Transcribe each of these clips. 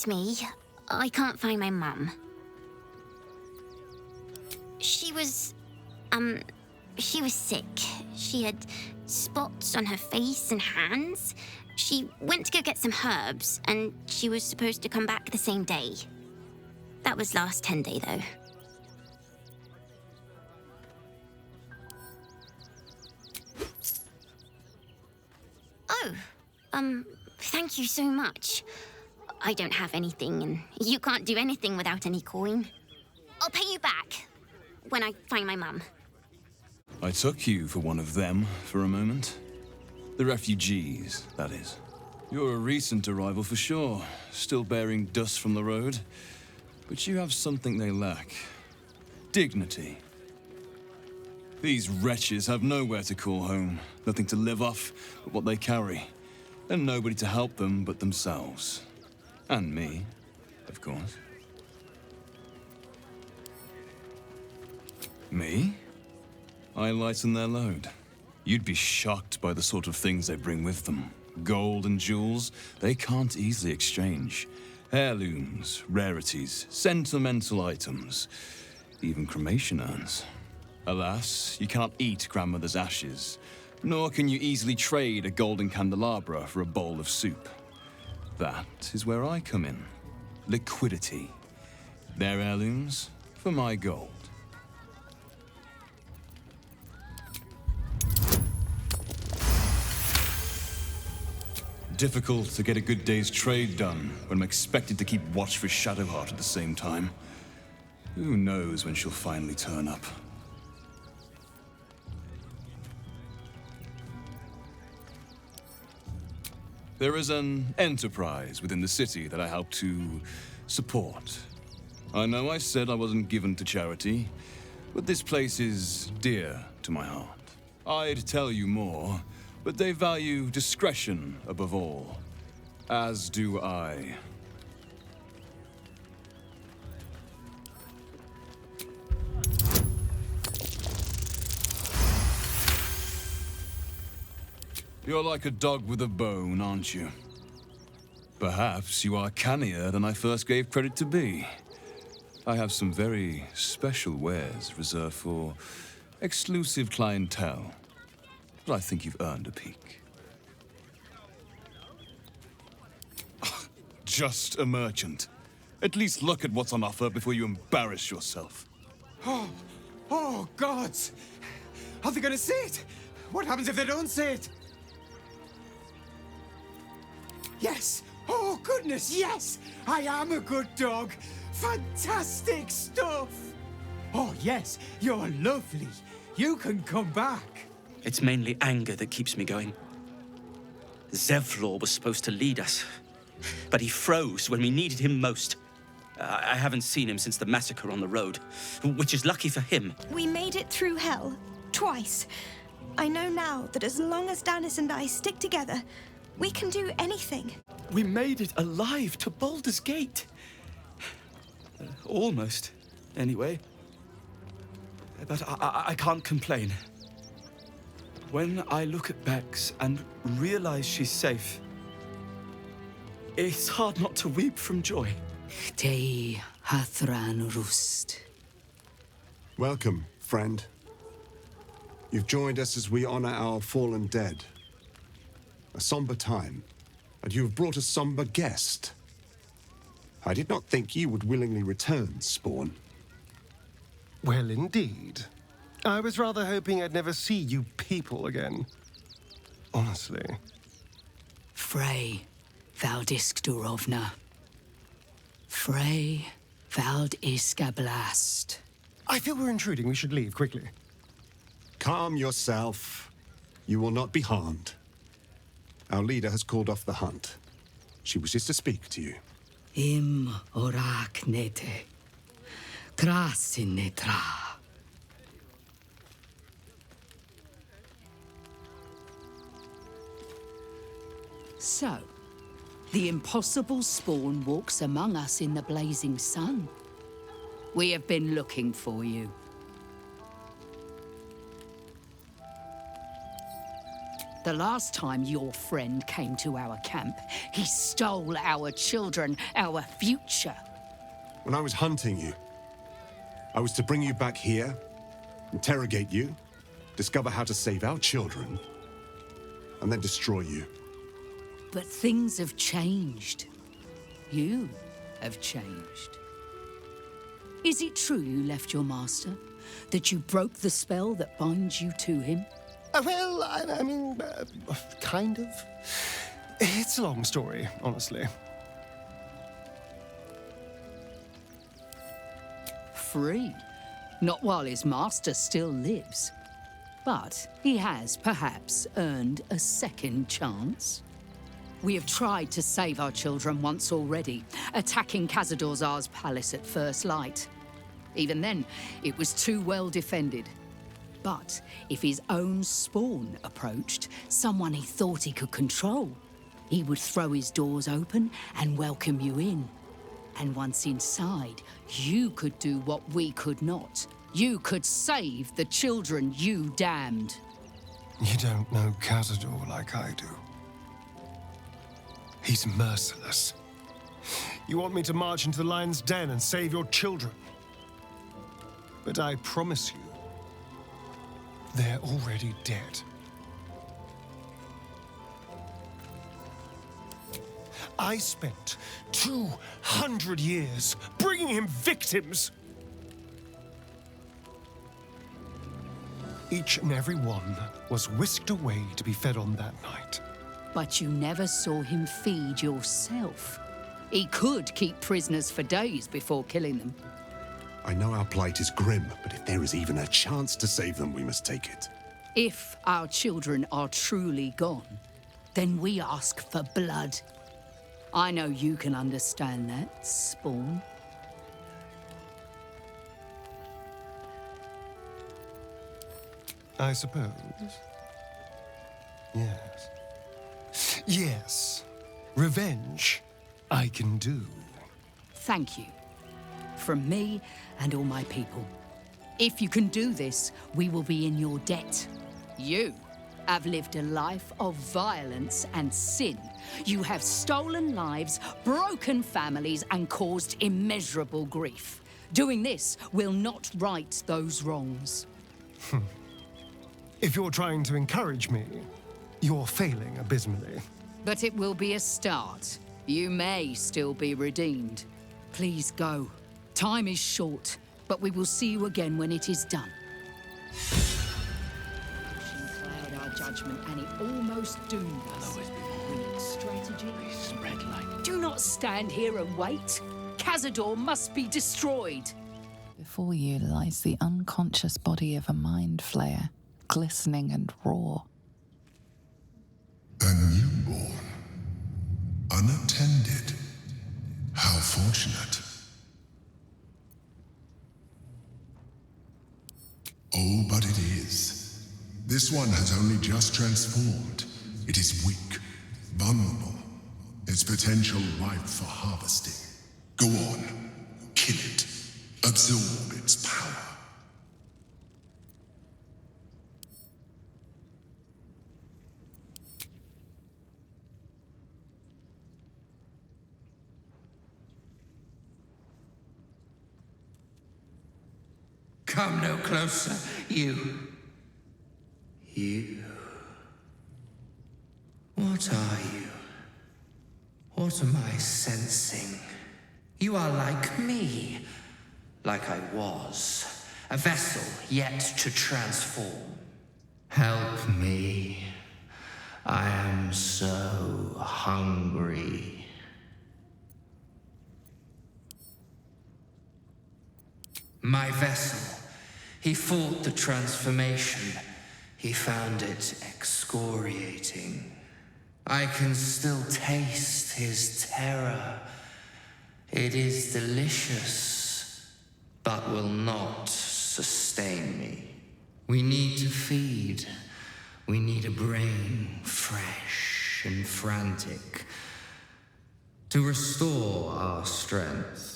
it's me. I can't find my mum. She was sick. She had spots on her face and hands. She went to go get some herbs, and she was supposed to come back the same day. That was last 10 day, though. Oh, thank you so much. I don't have anything, and you can't do anything without any coin. I'll pay you back when I find my mum. I took you for one of them for a moment. The refugees, that is. You're a recent arrival for sure, still bearing dust from the road. But you have something they lack. Dignity. These wretches have nowhere to call home, nothing to live off but what they carry, and nobody to help them but themselves. And me, of course. Me? I lighten their load. You'd be shocked by the sort of things they bring with them. Gold and jewels, they can't easily exchange. Heirlooms, rarities, sentimental items, even cremation urns. Alas, you cannot eat grandmother's ashes, nor can you easily trade a golden candelabra for a bowl of soup. That is where I come in. Liquidity. Their heirlooms for my gold. Difficult to get a good day's trade done when I'm expected to keep watch for Shadowheart at the same time. Who knows when she'll finally turn up. There is an enterprise within the city that I help to support. I know I said I wasn't given to charity, but this place is dear to my heart. I'd tell you more, but they value discretion above all, as do I. You're like a dog with a bone, aren't you? Perhaps you are cannier than I first gave credit to be. I have some very special wares reserved for exclusive clientele, but I think you've earned a peek. Just a merchant. At least look at what's on offer before you embarrass yourself. Oh, gods! Are they gonna see it? What happens if they don't see it? Yes! Oh, goodness, yes! I am a good dog! Fantastic stuff! Oh, yes, you're lovely. You can come back. It's mainly anger that keeps me going. Zevlor was supposed to lead us, but he froze when we needed him most. I haven't seen him since the massacre on the road, which is lucky for him. We made it through hell, twice. I know now that as long as Danis and I stick together, we can do anything. We made it alive to Baldur's Gate. Almost, anyway. But I can't complain. When I look at Bex and realize she's safe, it's hard not to weep from joy. Te Hathran Rust. Welcome, friend. You've joined us as we honor our fallen dead. A somber time, and you have brought a somber guest. I did not think you would willingly return, Spawn. Well, indeed. I was rather hoping I'd never see you people again. Honestly. Frey Valdiskdurovna. Frey Valdiskablast. I feel we're intruding. We should leave quickly. Calm yourself. You will not be harmed. Our leader has called off the hunt. She wishes to speak to you. Im orak nete. Krasinetra. So, the impossible Spawn walks among us in the blazing sun. We have been looking for you. The last time your friend came to our camp, he stole our children, our future. When I was hunting you, I was to bring you back here, interrogate you, discover how to save our children, and then destroy you. But things have changed. You have changed. Is it true you left your master? That you broke the spell that binds you to him? Well, I mean, kind of. It's a long story, honestly. Free. Not while his master still lives. But he has perhaps earned a second chance. We have tried to save our children once already, attacking Khazad-dûr'Zar's palace at first light. Even then, it was too well defended. But if his own spawn approached, someone he thought he could control, he would throw his doors open and welcome you in. And once inside, you could do what we could not. You could save the children you damned. You don't know Khazad-dûr like I do. He's merciless. You want me to march into the lion's den and save your children? But I promise you, they're already dead. I spent 200 years bringing him victims. Each and every one was whisked away to be fed on that night. But you never saw him feed yourself. He could keep prisoners for days before killing them. I know our plight is grim, but if there is even a chance to save them, we must take it. If our children are truly gone, then we ask for blood. I know you can understand that, Spawn. I suppose. Yes. Yes. Revenge, I can do. Thank you. From me and all my people. If you can do this, we will be in your debt. You have lived a life of violence and sin. You have stolen lives, broken families, and caused immeasurable grief. Doing this will not right those wrongs. If you're trying to encourage me, you're failing abysmally. But it will be a start. You may still be redeemed. Please go. Time is short, but we will see you again when it is done. She clouded our judgment, and it almost doomed us. We need strategy. Spread light. Do not stand here and wait. Khazad-dûr must be destroyed. Before you lies the unconscious body of a mind flayer, glistening and raw. A newborn. Unattended. How fortunate. Oh, but it is. This one has only just transformed. It is weak, vulnerable. Its potential ripe for harvesting. Go on. Kill it. Absorb its power. Come no closer, you. You. What are you? What am I sensing? You are like me. Like I was. A vessel yet to transform. Help me. I am so hungry. My vessel. He fought the transformation. He found it excoriating. I can still taste his terror. It is delicious, but will not sustain me. We need to feed. We need a brain fresh and frantic to restore our strength.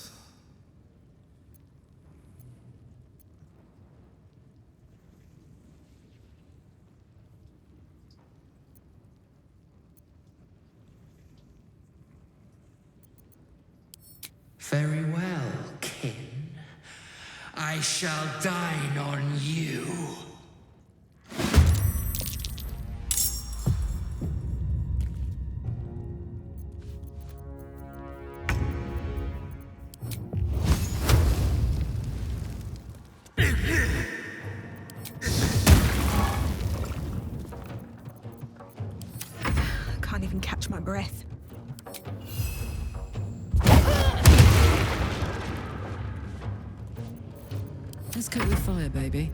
Very well, kin. I shall dine on you. I can't even catch my breath. Let's cope with fire, baby.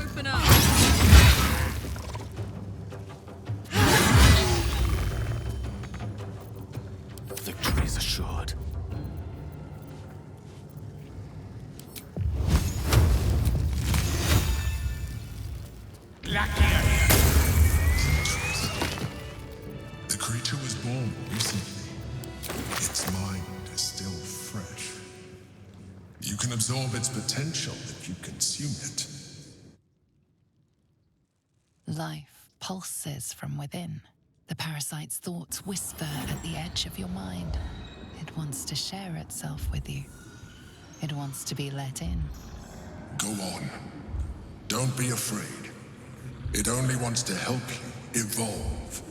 Open up! Victory is assured. The creature was born recently. Its mind is still fresh. You can absorb its potential if you consume it. Life pulses from within. The parasite's thoughts whisper at the edge of your mind. It wants to share itself with you. It wants to be let in. Go on. Don't be afraid. It only wants to help you evolve.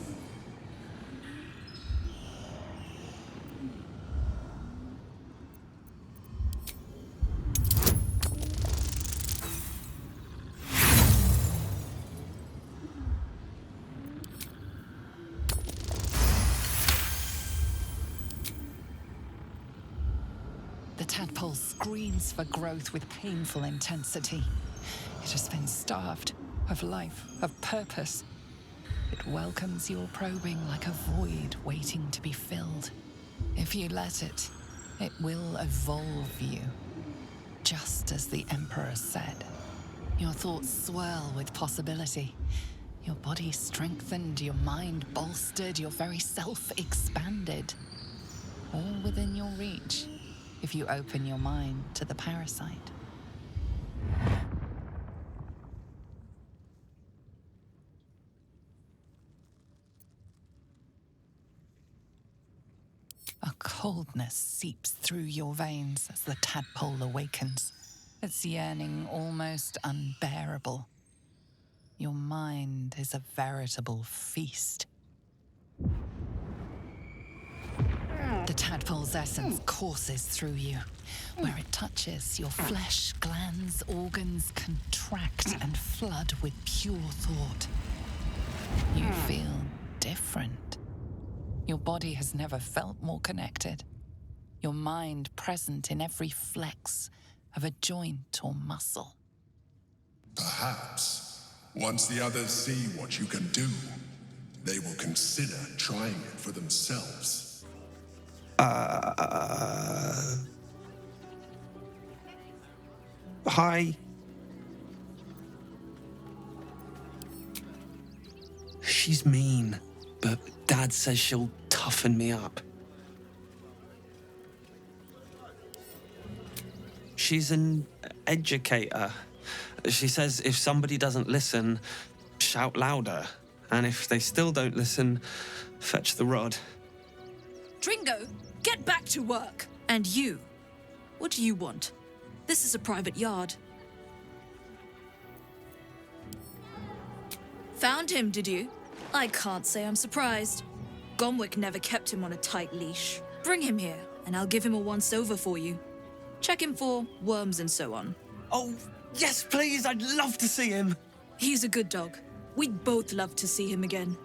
The tadpole screams for growth with painful intensity. It has been starved of life, of purpose. It welcomes your probing like a void waiting to be filled. If you let it, it will evolve you. Just as the Emperor said. Your thoughts swirl with possibility. Your body strengthened, your mind bolstered, your very self expanded. All within your reach, if you open your mind to the parasite. A coldness seeps through your veins as the tadpole awakens, its yearning almost unbearable. Your mind is a veritable feast. The tadpole's essence courses through you. Where it touches, your flesh, glands, organs contract and flood with pure thought. You feel different. Your body has never felt more connected. Your mind present in every flex of a joint or muscle. Perhaps, once the others see what you can do, they will consider trying it for themselves. Hi. She's mean, but Dad says she'll toughen me up. She's an educator. She says if somebody doesn't listen, shout louder. And if they still don't listen, fetch the rod. Dringo, get back to work. And you, what do you want? This is a private yard. Found him, did you? I can't say I'm surprised. Gomwick never kept him on a tight leash. Bring him here, and I'll give him a once-over for you. Check him for worms and so on. Oh, yes, please. I'd love to see him. He's a good dog. We'd both love to see him again.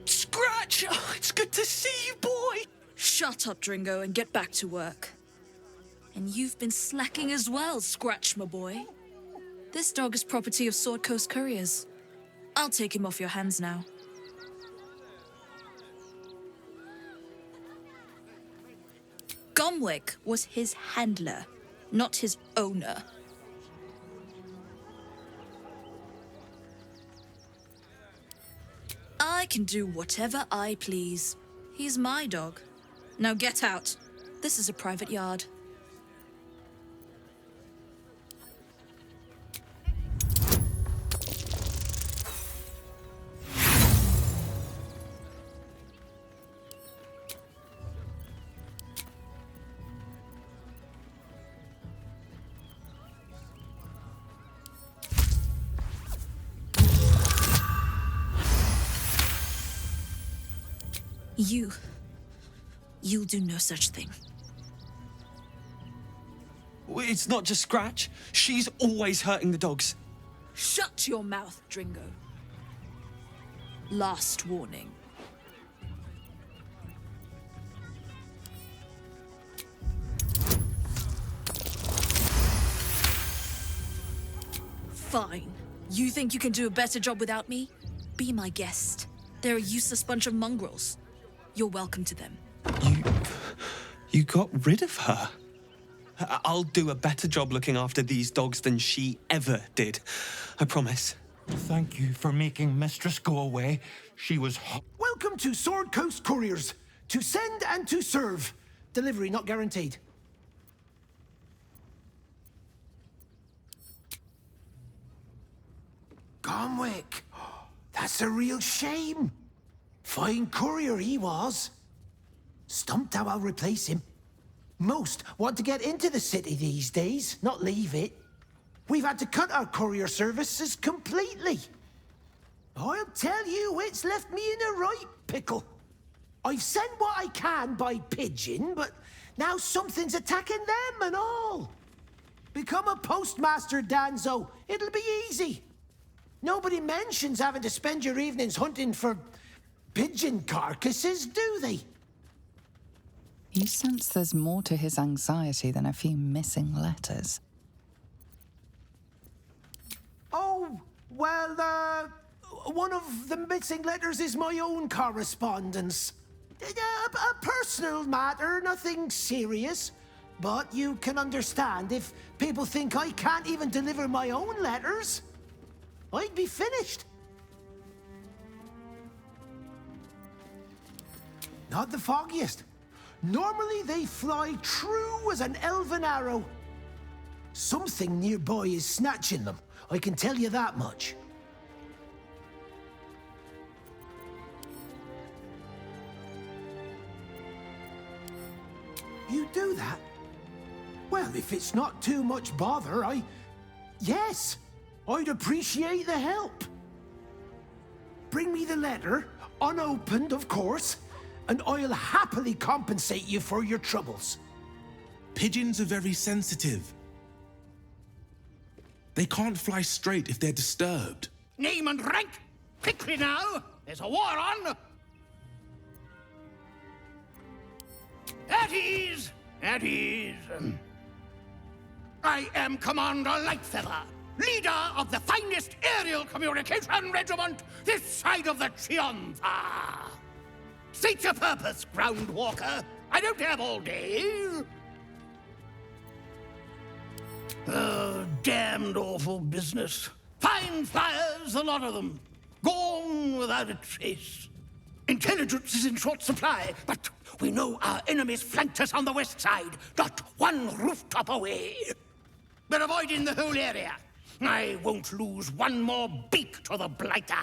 Scratch! Oh, it's good to see you, boy! Shut up, Dringo, and get back to work. And you've been slacking as well, Scratch, my boy. This dog is property of Sword Coast Couriers. I'll take him off your hands now. Gomwick was his handler, not his owner. I can do whatever I please. He's my dog. Now get out. This is a private yard. You'll do no such thing. It's not just Scratch. She's always hurting the dogs. Shut your mouth, Dringo. Last warning. Fine. You think you can do a better job without me? Be my guest. They're a useless bunch of mongrels. You're welcome to them. You got rid of her? I'll do a better job looking after these dogs than she ever did. I promise. Thank you for making Mistress go away. She was Welcome to Sword Coast Couriers. To send and to serve. Delivery not guaranteed. Gomwick. That's a real shame. Fine courier he was. Stumped how I'll replace him. Most want to get into the city these days, not leave it. We've had to cut our courier services completely. I'll tell you, it's left me in a right pickle. I've sent what I can by pigeon, but now something's attacking them and all. Become a postmaster, Danzo. It'll be easy. Nobody mentions having to spend your evenings hunting for pigeon carcasses, do they? You sense there's more to his anxiety than a few missing letters. Oh, well, one of the missing letters is my own correspondence. A personal matter, nothing serious. But you can understand if people think I can't even deliver my own letters, I'd be finished. Not the foggiest. Normally they fly true as an elven arrow. Something nearby is snatching them, I can tell you that much. You do that? Well, if it's not too much bother, yes, I'd appreciate the help. Bring me the letter, unopened, of course, and I'll happily compensate you for your troubles. Pigeons are very sensitive. They can't fly straight if they're disturbed. Name and rank! Quickly now! There's a war on! At ease! At ease! I am Commander Lightfeather, leader of the finest aerial communication regiment this side of the Chianza. State your purpose, Groundwalker. I don't have all day. Damned awful business. Fine flyers, a lot of them. Gone without a trace. Intelligence is in short supply, but we know our enemies flanked us on the west side, not one rooftop away. We're avoiding the whole area. I won't lose one more beak to the blighter.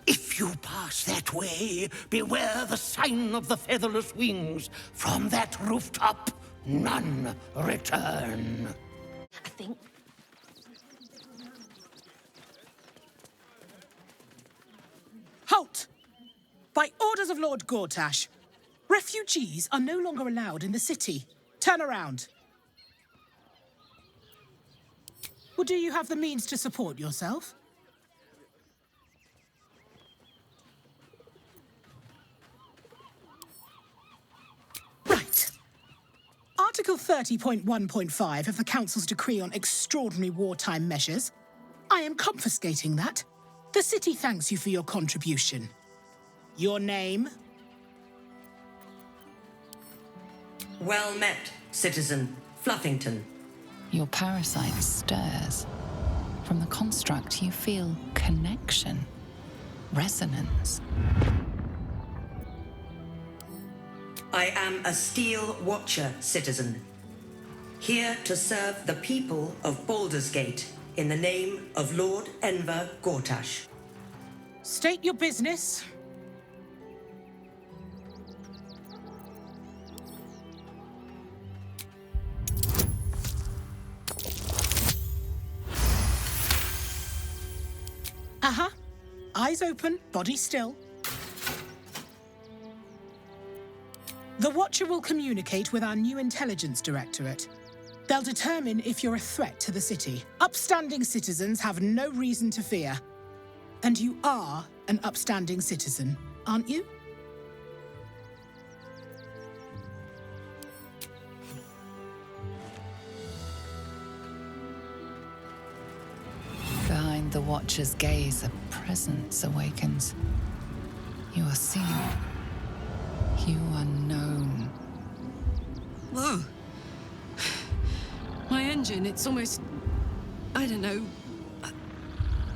If you pass that way, beware the sign of the featherless wings. From that rooftop, none return. I think. Halt! By orders of Lord Gortash, refugees are no longer allowed in the city. Turn around. Well, do you have the means to support yourself? Right. Article 30.1.5 of the Council's Decree on Extraordinary Wartime Measures. I am confiscating that. The city thanks you for your contribution. Your name? Well met, citizen Fluffington. Your parasite stirs. From the construct, you feel connection, resonance. I am a Steel Watcher, citizen. Here to serve the people of Baldur's Gate in the name of Lord Enver Gortash. State your business. Eyes open, body still. The Watcher will communicate with our new intelligence directorate. They'll determine if you're a threat to the city. Upstanding citizens have no reason to fear. And you are an upstanding citizen, aren't you? Behind the Watcher's gaze, a presence awakens. You are seen. You are known. Whoa. My engine, it's almost, I don't know,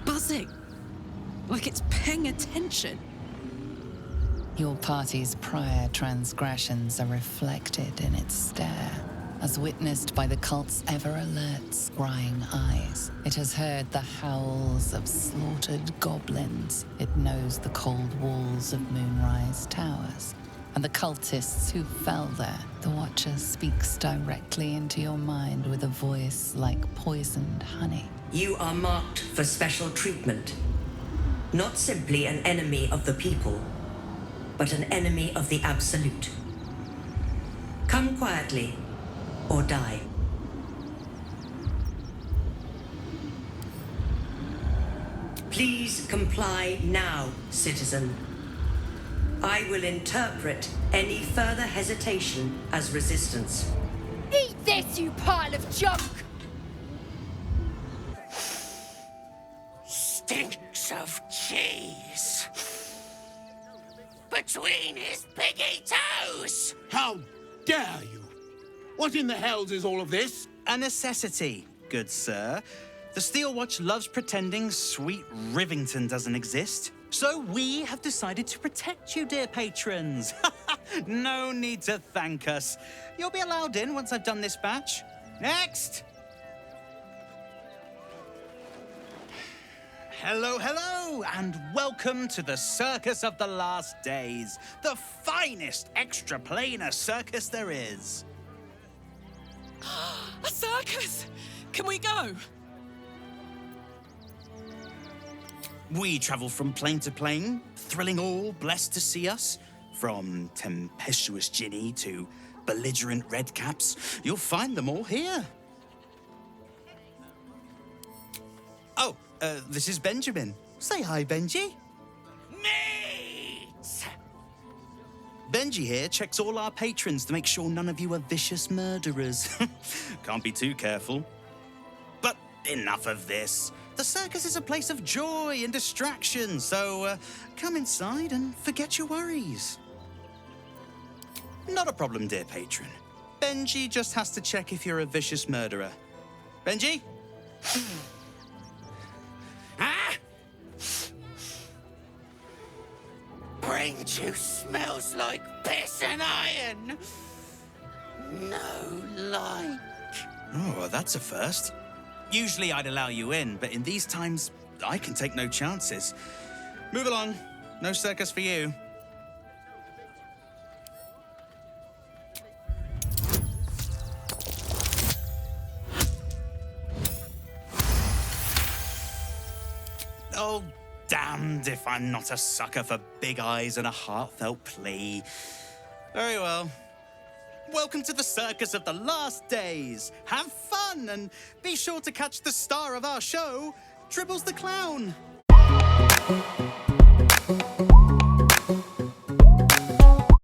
buzzing. Like it's paying attention. Your party's prior transgressions are reflected in its stare, as witnessed by the cult's ever-alert, scrying eyes. It has heard the howls of slaughtered goblins. It knows the cold walls of Moonrise Towers, and the cultists who fell there. The Watcher speaks directly into your mind with a voice like poisoned honey. You are marked for special treatment. Not simply an enemy of the people, but an enemy of the Absolute. Come quietly, or die. Please comply now, citizen. I will interpret any further hesitation as resistance. Eat this, you pile of junk! Stinks of cheese between his piggy toes! How dare you! What in the hells is all of this? A necessity, good sir. The Steel Watch loves pretending sweet Rivington doesn't exist. So we have decided to protect you, dear patrons. No need to thank us. You'll be allowed in once I've done this batch. Next! Hello, hello, and welcome to the Circus of the Last Days, the finest extra-planar circus there is. A circus! Can we go? We travel from plane to plane, thrilling all blessed to see us. From tempestuous Ginny to belligerent redcaps, you'll find them all here. Oh, this is Benjamin. Say hi, Benji. Meat! Benji here checks all our patrons to make sure none of you are vicious murderers. Can't be too careful. But enough of this. The circus is a place of joy and distraction, so come inside and forget your worries. Not a problem, dear patron. Benji just has to check if you're a vicious murderer. Benji? Ah! Brain juice smells like piss and iron. No like. Oh, well, that's a first. Usually I'd allow you in, but in these times, I can take no chances. Move along. No circus for you. Oh, damned if I'm not a sucker for big eyes and a heartfelt plea. Very well. Welcome to the Circus of the Last Days. Have fun and be sure to catch the star of our show, Dribbles the Clown.